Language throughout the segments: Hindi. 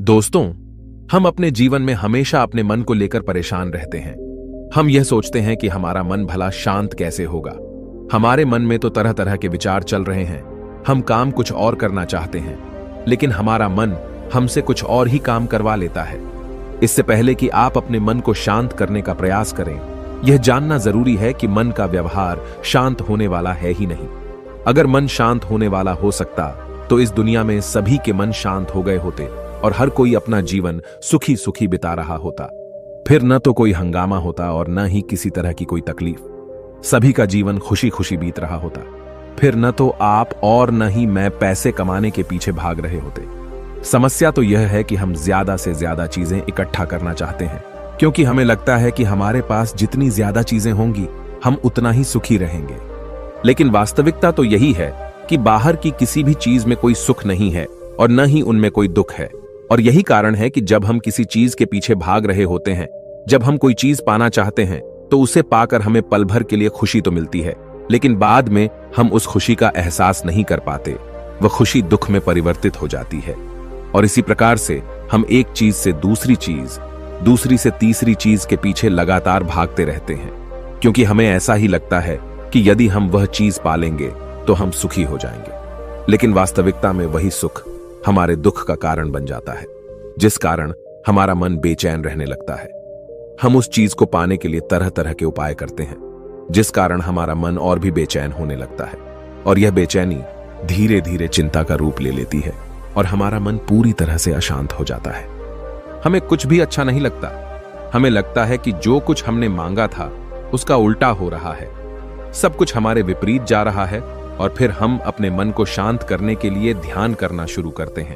दोस्तों, हम अपने जीवन में हमेशा अपने मन को लेकर परेशान रहते हैं। हम यह सोचते हैं कि हमारा मन भला शांत कैसे होगा। हमारे मन में तो तरह तरह के विचार चल रहे हैं। हम काम कुछ और करना चाहते हैं, लेकिन हमारा मन हमसे कुछ और ही काम करवा लेता है। इससे पहले कि आप अपने मन को शांत करने का प्रयास करें, यह जानना जरूरी है कि मन का व्यवहार शांत होने वाला है ही नहीं। अगर मन शांत होने वाला हो सकता तो इस दुनिया में सभी के मन शांत हो गए होते और हर कोई अपना जीवन सुखी सुखी बिता रहा होता। फिर न तो कोई हंगामा होता और न ही किसी तरह की कोई तकलीफ। सभी का जीवन खुशी खुशी बीत रहा होता। फिर न तो आप और न ही मैं पैसे कमाने के पीछे भाग रहे होते। समस्या तो यह है कि हम ज्यादा से ज्यादा चीजें इकट्ठा करना चाहते हैं, क्योंकि हमें लगता है कि हमारे पास जितनी ज्यादा चीजें होंगी हम उतना ही सुखी रहेंगे। लेकिन वास्तविकता तो यही है कि बाहर की किसी भी चीज में कोई सुख नहीं है और न ही उनमें कोई दुख है। और यही कारण है कि जब हम किसी चीज के पीछे भाग रहे होते हैं, जब हम कोई चीज पाना चाहते हैं, तो उसे पाकर हमें पल भर के लिए खुशी तो मिलती है, लेकिन बाद में हम उस खुशी का एहसास नहीं कर पाते। वह खुशी दुख में परिवर्तित हो जाती है। और इसी प्रकार से हम एक चीज से दूसरी चीज, दूसरी से तीसरी चीज के पीछे लगातार भागते रहते हैं, क्योंकि हमें ऐसा ही लगता है कि यदि हम वह चीज पालेंगे तो हम सुखी हो जाएंगे। लेकिन वास्तविकता में वही सुख हमारे दुख का कारण बन जाता है, जिस कारण हमारा मन बेचैन रहने लगता है। हम उस चीज को पाने के लिए तरह तरह के उपाय करते हैं, जिस कारण हमारा मन और भी बेचैन होने लगता है। और यह बेचैनी धीरे धीरे चिंता का रूप ले लेती है और हमारा मन पूरी तरह से अशांत हो जाता है। हमें कुछ भी अच्छा नहीं लगता। हमें लगता है कि जो कुछ हमने मांगा था उसका उल्टा हो रहा है। सब कुछ हमारे विपरीत जा रहा है। और फिर हम अपने मन को शांत करने के लिए ध्यान करना शुरू करते हैं,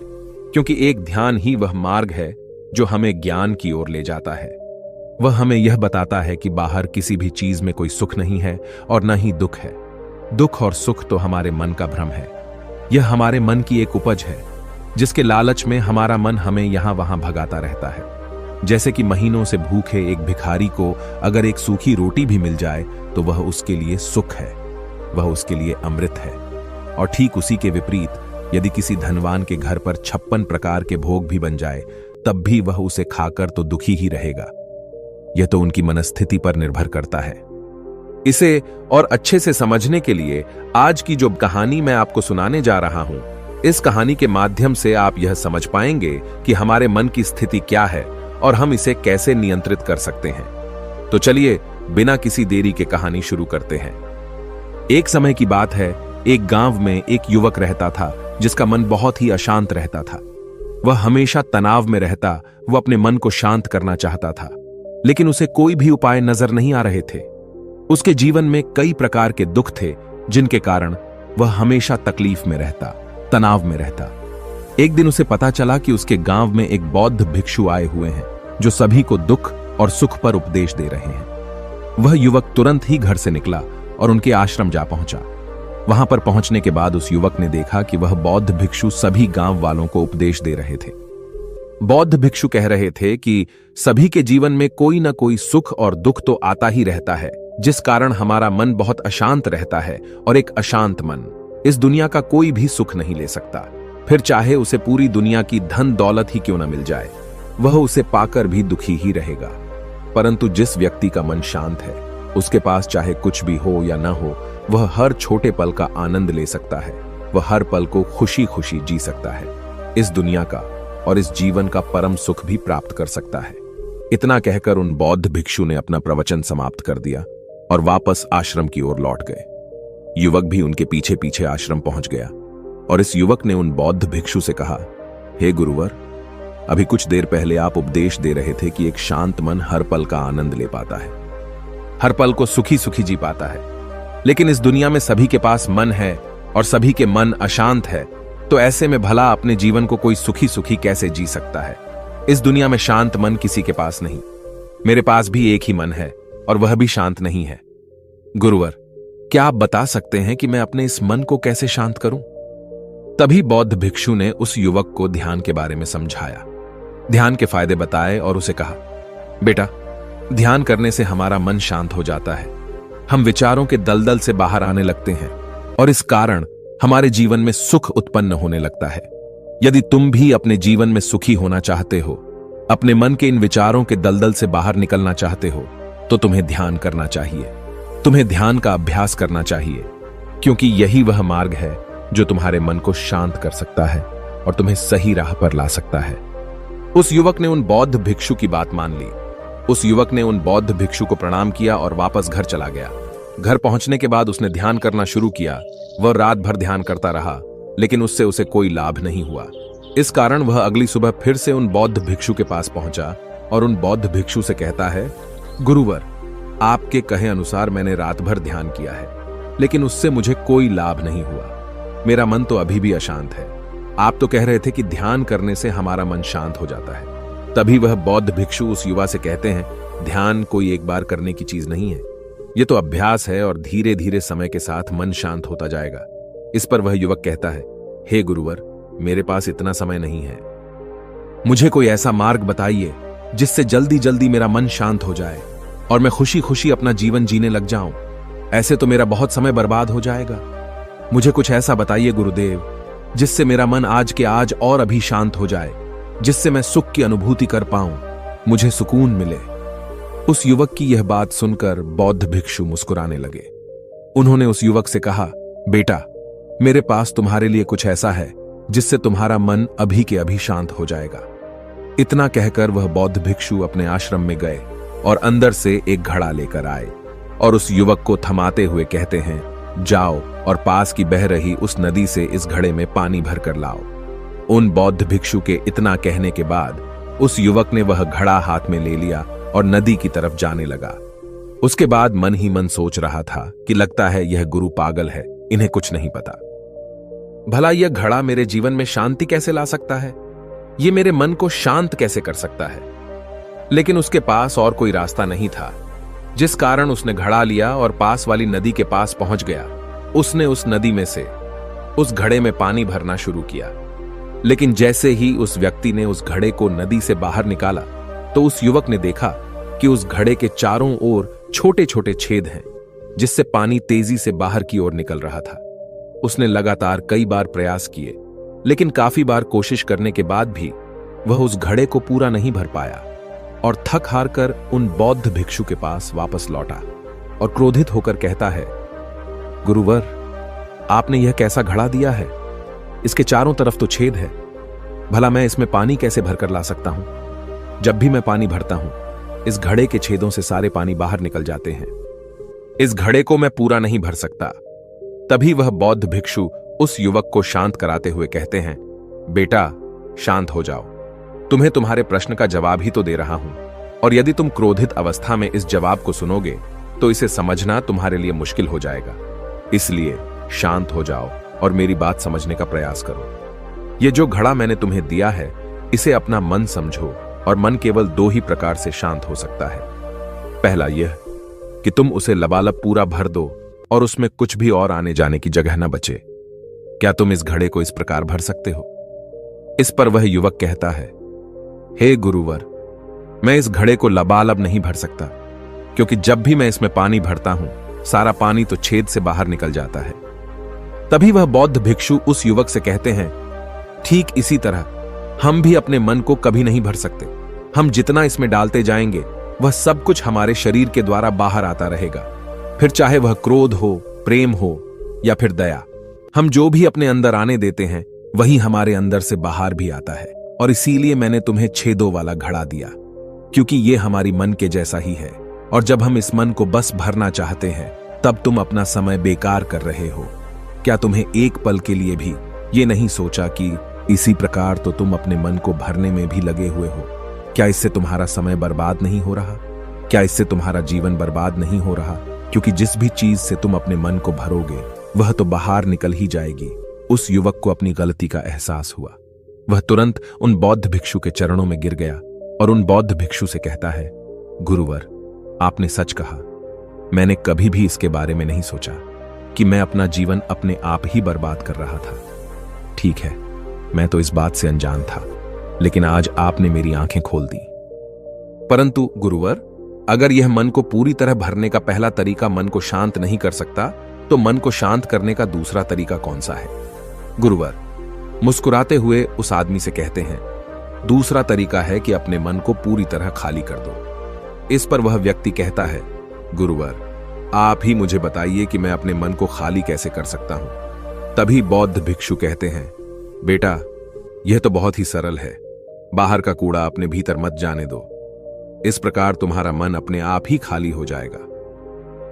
क्योंकि एक ध्यान ही वह मार्ग है जो हमें ज्ञान की ओर ले जाता है। वह हमें यह बताता है कि बाहर किसी भी चीज में कोई सुख नहीं है और न ही दुख है। दुख और सुख तो हमारे मन का भ्रम है। यह हमारे मन की एक उपज है, जिसके लालच में हमारा मन हमें यहां वहां भगाता रहता है। जैसे कि महीनों से भूखे एक भिखारी को अगर एक सूखी रोटी भी मिल जाए तो वह उसके लिए सुख है, वह उसके लिए अमृत है। और ठीक उसी के विपरीत यदि किसी धनवान के घर पर 56 प्रकार के भोग भी बन जाए, तब भी वह उसे खाकर तो दुखी ही रहेगा। यह तो उनकी मनस्थिति पर निर्भर करता है। इसे और अच्छे से समझने के लिए आज की जो कहानी मैं आपको सुनाने जा रहा हूं, इस कहानी के माध्यम से आप यह समझ पाएंगे कि हमारे मन की स्थिति क्या है और हम इसे कैसे नियंत्रित कर सकते हैं। तो चलिए बिना किसी देरी के कहानी शुरू करते हैं। एक समय की बात है, एक गांव में एक युवक रहता था जिसका मन बहुत ही अशांत रहता था। वह हमेशा तनाव में रहता। वह अपने मन को शांत करना चाहता था, लेकिन उसे कोई भी उपाय नजर नहीं आ रहे थे। उसके जीवन में कई प्रकार के दुख थे, जिनके कारण वह हमेशा तकलीफ में रहता, तनाव में रहता। एक दिन उसे पता चला कि उसके गांव में एक बौद्ध भिक्षु आए हुए हैं, जो सभी को दुख और सुख पर उपदेश दे रहे हैं। वह युवक तुरंत ही घर से निकला और उनके आश्रम जा पहुंचा। वहां पर पहुंचने के बाद उस युवक ने देखा कि वह बौद्ध भिक्षु सभी गांव वालों को उपदेश दे रहे थे। बौद्ध भिक्षु कह रहे थे कि सभी के जीवन में कोई ना कोई सुख और दुख तो आता ही रहता है, जिस कारण हमारा मन बहुत अशांत रहता है। और एक अशांत मन इस दुनिया का कोई भी सुख नहीं ले सकता। फिर चाहे उसे पूरी दुनिया की धन दौलत ही क्यों न मिल जाए, वह उसे पाकर भी दुखी ही रहेगा। परंतु जिस व्यक्ति का मन शांत है, उसके पास चाहे कुछ भी हो या ना हो, वह हर छोटे पल का आनंद ले सकता है। वह हर पल को खुशी खुशी जी सकता है। इस दुनिया का और इस जीवन का परम सुख भी प्राप्त कर सकता है। इतना कहकर उन बौद्ध भिक्षु ने अपना प्रवचन समाप्त कर दिया और वापस आश्रम की ओर लौट गए। युवक भी उनके पीछे पीछे आश्रम पहुंच गया और इस युवक ने उन बौद्ध भिक्षु से कहा, हे गुरुवर, अभी कुछ देर पहले आप उपदेश दे रहे थे कि एक शांत मन हर पल का आनंद ले पाता है, हर पल को सुखी सुखी जी पाता है। लेकिन इस दुनिया में सभी के पास मन है और सभी के मन अशांत है, तो ऐसे में भला अपने जीवन को कोई सुखी सुखी कैसे जी सकता है। इस दुनिया में शांत मन किसी के पास नहीं। मेरे पास भी एक ही मन है और वह भी शांत नहीं है। गुरुवर, क्या आप बता सकते हैं कि मैं अपने इस मन को कैसे शांत करूं? तभी बौद्ध भिक्षु ने उस युवक को ध्यान के बारे में समझाया, ध्यान के फायदे बताए और उसे कहा, बेटा, ध्यान करने से हमारा मन शांत हो जाता है। हम विचारों के दलदल से बाहर आने लगते हैं और इस कारण हमारे जीवन में सुख उत्पन्न होने लगता है। यदि तुम भी अपने जीवन में सुखी होना चाहते हो, अपने मन के इन विचारों के दलदल से बाहर निकलना चाहते हो, तो तुम्हें ध्यान करना चाहिए। तुम्हें ध्यान का अभ्यास करना चाहिए, क्योंकि यही वह मार्ग है जो तुम्हारे मन को शांत कर सकता है और तुम्हें सही राह पर ला सकता है। उस युवक ने उन बौद्ध भिक्षु की बात मान ली। उस युवक ने उन बौद्ध भिक्षु को प्रणाम किया और वापस घर चला गया। घर पहुंचने के बाद उसने ध्यान करना शुरू किया। वह रात भर ध्यान करता रहा, लेकिन उससे उसे कोई लाभ नहीं हुआ। इस कारण वह अगली सुबह फिर से उन बौद्ध भिक्षु के पास पहुंचा और उन बौद्ध भिक्षु से कहता है, गुरुवर, आपके कहे अनुसार मैंने रात भर ध्यान किया है, लेकिन उससे मुझे कोई लाभ नहीं हुआ। मेरा मन तो अभी भी अशांत है। आप तो कह रहे थे कि ध्यान करने से हमारा मन शांत हो जाता है। तभी वह बौद्ध भिक्षु उस युवा से कहते हैं, ध्यान कोई एक बार करने की चीज नहीं है, ये तो अभ्यास है और धीरे धीरे समय के साथ मन शांत होता जाएगा। इस पर वह युवक कहता है, हे गुरुवर, मेरे पास इतना समय नहीं है। मुझे कोई ऐसा मार्ग बताइए जिससे जल्दी जल्दी मेरा मन शांत हो जाए और मैं खुशी खुशी अपना जीवन जीने लग जाऊं। ऐसे तो मेरा बहुत समय बर्बाद हो जाएगा। मुझे कुछ ऐसा बताइए गुरुदेव, जिससे मेरा मन आज के आज और अभी शांत हो जाए, जिससे मैं सुख की अनुभूति कर पाऊं, मुझे सुकून मिले। उस युवक की यह बात सुनकर बौद्ध भिक्षु मुस्कुराने लगे। उन्होंने उस युवक से कहा, बेटा, मेरे पास तुम्हारे लिए कुछ ऐसा है जिससे तुम्हारा मन अभी के अभी शांत हो जाएगा। इतना कहकर वह बौद्ध भिक्षु अपने आश्रम में गए और अंदर से एक घड़ा लेकर आए और उस युवक को थमाते हुए कहते हैं, जाओ और पास की बह रही उस नदी से इस घड़े में पानी भर कर लाओ। उन बौद्ध भिक्षु के इतना कहने के बाद उस युवक ने वह घड़ा हाथ में ले लिया और नदी की तरफ जाने लगा। उसके बाद मन ही मन सोच रहा था कि लगता है यह गुरु पागल है, इन्हें कुछ नहीं पता। भला यह घड़ा मेरे जीवन में शांति कैसे ला सकता है? यह मेरे मन को शांत कैसे कर सकता है? लेकिन उसके पास और कोई रास्ता नहीं था, जिस कारण उसने घड़ा लिया और पास वाली नदी के पास पहुंच गया। उसने उस नदी में से उस घड़े में पानी भरना शुरू किया, लेकिन जैसे ही उस व्यक्ति ने उस घड़े को नदी से बाहर निकाला तो उस युवक ने देखा कि उस घड़े के चारों ओर छोटे छोटे छेद हैं, जिससे पानी तेजी से बाहर की ओर निकल रहा था। उसने लगातार कई बार प्रयास किए, लेकिन काफी बार कोशिश करने के बाद भी वह उस घड़े को पूरा नहीं भर पाया और थक हार कर उन बौद्ध भिक्षु के पास वापस लौटा और क्रोधित होकर कहता है, गुरुवर, आपने यह कैसा घड़ा दिया है? इसके चारों तरफ तो छेद है। भला मैं इसमें पानी कैसे भरकर ला सकता हूं? जब भी मैं पानी भरता हूं, इस घड़े के छेदों से सारे पानी बाहर निकल जाते हैं। इस घड़े को मैं पूरा नहीं भर सकता। तभी वह बौद्ध भिक्षु उस युवक को शांत कराते हुए कहते हैं, बेटा, शांत हो जाओ। तुम्हें तुम्हारे प्रश्न का जवाब ही तो दे रहा हूं, और यदि तुम क्रोधित अवस्था में इस जवाब को सुनोगे तो इसे समझना तुम्हारे लिए मुश्किल हो जाएगा। इसलिए शांत हो जाओ और मेरी बात समझने का प्रयास करो। यह जो घड़ा मैंने तुम्हें दिया है, इसे अपना मन समझो, और मन केवल दो ही प्रकार से शांत हो सकता है। पहला यह कि तुम उसे लबालब पूरा भर दो और उसमें कुछ भी और आने जाने की जगह न बचे। क्या तुम इस घड़े को इस प्रकार भर सकते हो? इस पर वह युवक कहता है, हे गुरुवर, मैं इस घड़े को लबालब नहीं भर सकता, क्योंकि जब भी मैं इसमें पानी भरता हूं, सारा पानी तो छेद से बाहर निकल जाता है। तभी वह बौद्ध भिक्षु उस युवक से कहते हैं, ठीक इसी तरह हम भी अपने मन को कभी नहीं भर सकते। हम जितना इसमें डालते जाएंगे, वह सब कुछ हमारे शरीर के द्वारा बाहर आता रहेगा। फिर चाहे वह क्रोध हो, प्रेम हो या फिर दया, हम जो भी अपने अंदर आने देते हैं, वही हमारे अंदर से बाहर भी आता है। और इसीलिए मैंने तुम्हें छेदों वाला घड़ा दिया, क्योंकि ये हमारी मन के जैसा ही है। और जब हम इस मन को बस भरना चाहते हैं, तब तुम अपना समय बेकार कर रहे हो। क्या तुम्हें एक पल के लिए भी ये नहीं सोचा कि इसी प्रकार तो तुम अपने मन को भरने में भी लगे हुए हो? क्या इससे तुम्हारा समय बर्बाद नहीं हो रहा? क्या इससे तुम्हारा जीवन बर्बाद नहीं हो रहा? क्योंकि जिस भी चीज से तुम अपने मन को भरोगे, वह तो बाहर निकल ही जाएगी। उस युवक को अपनी गलती का एहसास हुआ। वह तुरंत उन बौद्ध भिक्षु के चरणों में गिर गया और उन बौद्ध भिक्षु से कहता है, गुरुवर, आपने सच कहा। मैंने कभी भी इसके बारे में नहीं सोचा कि मैं अपना जीवन अपने आप ही बर्बाद कर रहा था। ठीक है, मैं तो इस बात से अनजान था, लेकिन आज आपने मेरी आंखें खोल दी। परंतु गुरुवर, अगर यह मन को पूरी तरह भरने का पहला तरीका मन को शांत नहीं कर सकता, तो मन को शांत करने का दूसरा तरीका कौन सा है? गुरुवर, मुस्कुराते हुए उस आदमी से कहते हैं, दूसरा तरीका है कि अपने मन को पूरी तरह खाली कर दो। इस पर वह व्यक्ति कहता है, गुरुवर, आप ही मुझे बताइए कि मैं अपने मन को खाली कैसे कर सकता हूं। तभी बौद्ध भिक्षु कहते हैं, बेटा, यह तो बहुत ही सरल है। बाहर का कूड़ा अपने भीतर मत जाने दो। इस प्रकार तुम्हारा मन अपने आप ही खाली हो जाएगा।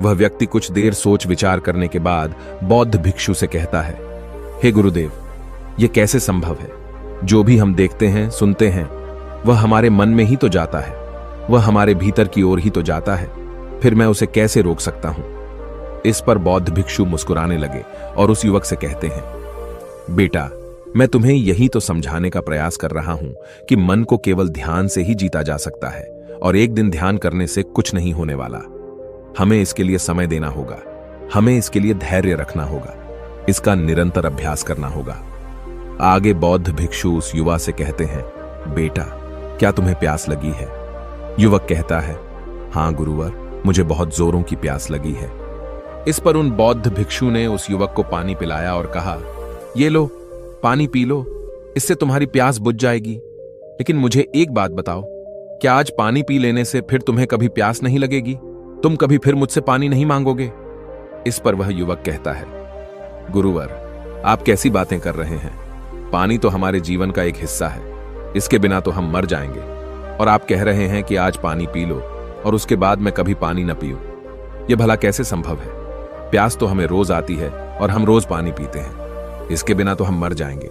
वह व्यक्ति कुछ देर सोच विचार करने के बाद बौद्ध भिक्षु से कहता है, हे गुरुदेव, यह कैसे संभव है? जो भी हम देखते हैं, सुनते हैं, वह हमारे मन में ही तो जाता है, वह हमारे भीतर की ओर ही तो जाता है। फिर मैं उसे कैसे रोक सकता हूं? इस पर बौद्ध भिक्षु मुस्कुराने लगे और उस युवक से कहते हैं, बेटा, मैं तुम्हें यही तो समझाने का प्रयास कर रहा हूं कि मन को केवल ध्यान से ही जीता जा सकता है और एक दिन ध्यान करने से कुछ नहीं होने वाला। हमें इसके लिए समय देना होगा, हमें इसके लिए धैर्य रखना होगा, इसका निरंतर अभ्यास करना होगा। आगे बौद्ध भिक्षु उस युवा से कहते हैं, बेटा, क्या तुम्हें प्यास लगी है? युवक कहता है, हां गुरुवर, मुझे बहुत जोरों की प्यास लगी है। इस पर उन बौद्ध भिक्षु ने उस युवक को पानी पिलाया और कहा, ये लो, पानी पी लो, इससे तुम्हारी प्यास बुझ जाएगी। लेकिन मुझे एक बात बताओ, क्या आज पानी पी लेने से फिर तुम्हें कभी प्यास नहीं लगेगी? तुम कभी फिर मुझसे पानी नहीं मांगोगे? इस पर वह युवक कहता है, गुरुवर, आप कैसी बातें कर रहे हैं? पानी तो हमारे जीवन का एक हिस्सा है, इसके बिना तो हम मर जाएंगे। और आप कह रहे हैं कि आज पानी पी लो और उसके बाद मैं कभी पानी न पीऊं। यह भला कैसे संभव है? प्यास तो हमें रोज आती है और हम रोज पानी पीते हैं, इसके बिना तो हम मर जाएंगे।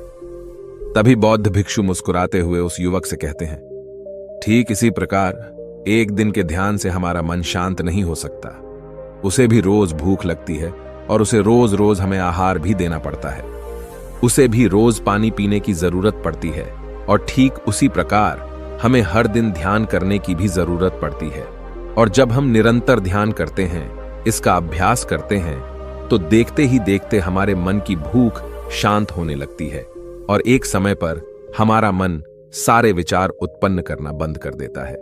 तभी बौद्ध भिक्षु मुस्कुराते हुए उस युवक से कहते हैं, ठीक इसी प्रकार एक दिन के ध्यान से हमारा मन शांत नहीं हो सकता। उसे भी रोज भूख लगती है और उसे रोज रोज हमें आहार भी देना पड़ता है। उसे भी रोज पानी पीने की जरूरत पड़ती है और ठीक उसी प्रकार हमें हर दिन ध्यान करने की भी जरूरत पड़ती है। और जब हम निरंतर ध्यान करते हैं, इसका अभ्यास करते हैं, तो देखते ही देखते हमारे मन की भूख शांत होने लगती है और एक समय पर हमारा मन सारे विचार उत्पन्न करना बंद कर देता है।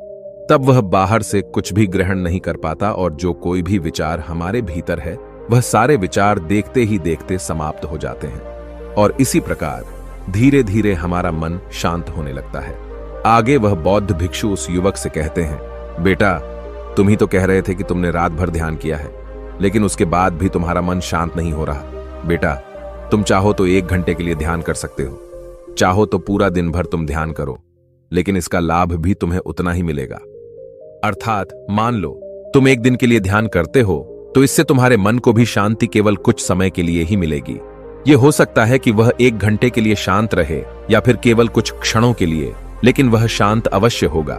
तब वह बाहर से कुछ भी ग्रहण नहीं कर पाता और जो कोई भी विचार हमारे भीतर है, वह सारे विचार देखते ही देखते समाप्त हो जाते हैं और इसी प्रकार धीरे धीरे हमारा मन शांत होने लगता है। आगे वह बौद्ध भिक्षु उस युवक से कहते हैं, बेटा, तुम ही तो कह रहे थे कि तुमने रात भर ध्यान किया है, लेकिन उसके बाद भी तुम्हारा मन शांत नहीं हो रहा। बेटा, तुम चाहो तो 1 घंटे के लिए ध्यान कर सकते हो, चाहो तो पूरा दिन भर तुम ध्यान करो, लेकिन इसका लाभ भी तुम्हें उतना ही मिलेगा। अर्थात मान लो तुम 1 दिन के लिए ध्यान करते हो तो इससे तुम्हारे मन को भी शांति केवल कुछ समय के लिए ही मिलेगी। यह हो सकता है कि वह 1 घंटे के लिए शांत रहे या फिर केवल कुछ क्षणों के लिए, लेकिन वह शांत अवश्य होगा।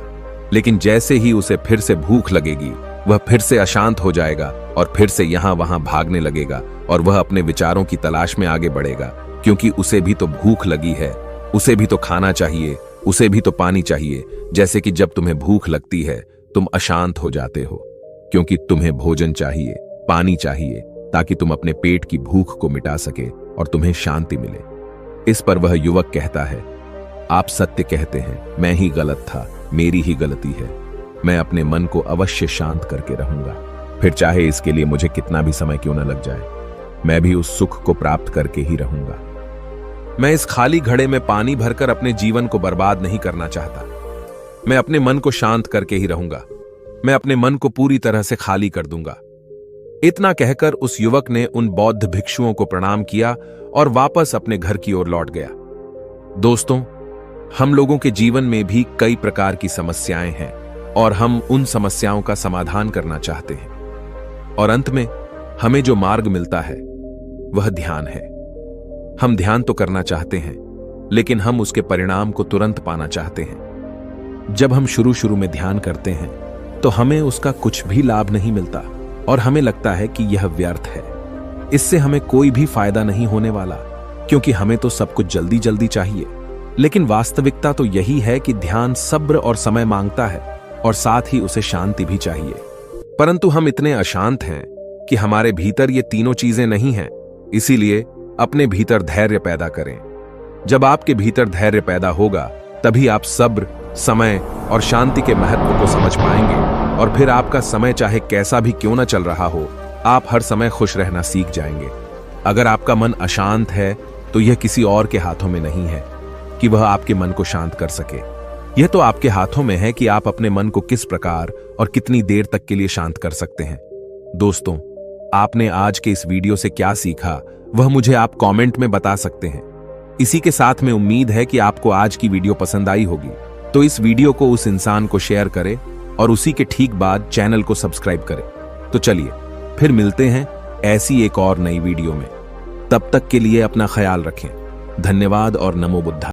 लेकिन जैसे ही उसे फिर से भूख लगेगी, वह फिर से अशांत हो जाएगा और फिर से यहां वहां भागने लगेगा और वह अपने विचारों की तलाश में आगे बढ़ेगा, क्योंकि उसे भी तो भूख लगी है, उसे भी तो खाना चाहिए, उसे भी तो पानी चाहिए। जैसे कि जब तुम्हें भूख लगती है तुम अशांत हो जाते हो, क्योंकि तुम्हें भोजन चाहिए, पानी चाहिए, ताकि तुम अपने पेट की भूख को मिटा सके और तुम्हें शांति मिले। इस पर वह युवक कहता है, आप सत्य कहते हैं, मैं ही गलत था, मेरी ही गलती है। मैं अपने मन को अवश्य शांत करके रहूंगा, फिर चाहे इसके लिए मुझे कितना भी समय क्यों न लग जाए, मैं भी उस सुख को प्राप्त करके ही रहूंगा। मैं इस खाली घड़े में पानी भरकर अपने जीवन को बर्बाद नहीं करना चाहता। मैं अपने मन को शांत करके ही रहूंगा। मैं अपने मन को पूरी तरह से खाली कर दूंगा। इतना कहकर उस युवक ने उन बौद्ध भिक्षुओं को प्रणाम किया और वापस अपने घर की ओर लौट गया। दोस्तों, हम लोगों के जीवन में भी कई प्रकार की समस्याएं हैं और हम उन समस्याओं का समाधान करना चाहते हैं, और अंत में हमें जो मार्ग मिलता है वह ध्यान है। हम ध्यान तो करना चाहते हैं, लेकिन हम उसके परिणाम को तुरंत पाना चाहते हैं। जब हम शुरू में ध्यान करते हैं तो हमें उसका कुछ भी लाभ नहीं मिलता और हमें लगता है कि यह व्यर्थ है, इससे हमें कोई भी फायदा नहीं होने वाला, क्योंकि हमें तो सब कुछ जल्दी जल्दी चाहिए। लेकिन वास्तविकता तो यही है कि ध्यान सब्र और समय मांगता है और साथ ही उसे शांति भी चाहिए। परंतु हम इतने अशांत हैं कि हमारे भीतर ये तीनों चीजें नहीं हैं। इसीलिए अपने भीतर धैर्य पैदा करें। जब आपके भीतर धैर्य पैदा होगा, तभी आप सब्र, समय और शांति के महत्व को समझ पाएंगे और फिर आपका समय चाहे कैसा भी क्यों ना चल रहा हो, आप हर समय खुश रहना सीख जाएंगे। अगर आपका मन अशांत है तो यह किसी और के हाथों में नहीं है कि वह आपके मन को शांत कर सके। यह तो आपके हाथों में है कि आप अपने मन को किस प्रकार और कितनी देर तक के लिए शांत कर सकते हैं। दोस्तों, आपने आज के इस वीडियो से क्या सीखा वह मुझे आप कमेंट में बता सकते हैं। इसी के साथ में उम्मीद है कि आपको आज की वीडियो पसंद आई होगी, तो इस वीडियो को उस इंसान को शेयर करें और उसी के ठीक बाद चैनल को सब्सक्राइब करें। तो चलिए फिर मिलते हैं ऐसी एक और नई वीडियो में। तब तक के लिए अपना ख्याल रखें। धन्यवाद और नमो बुद्धा।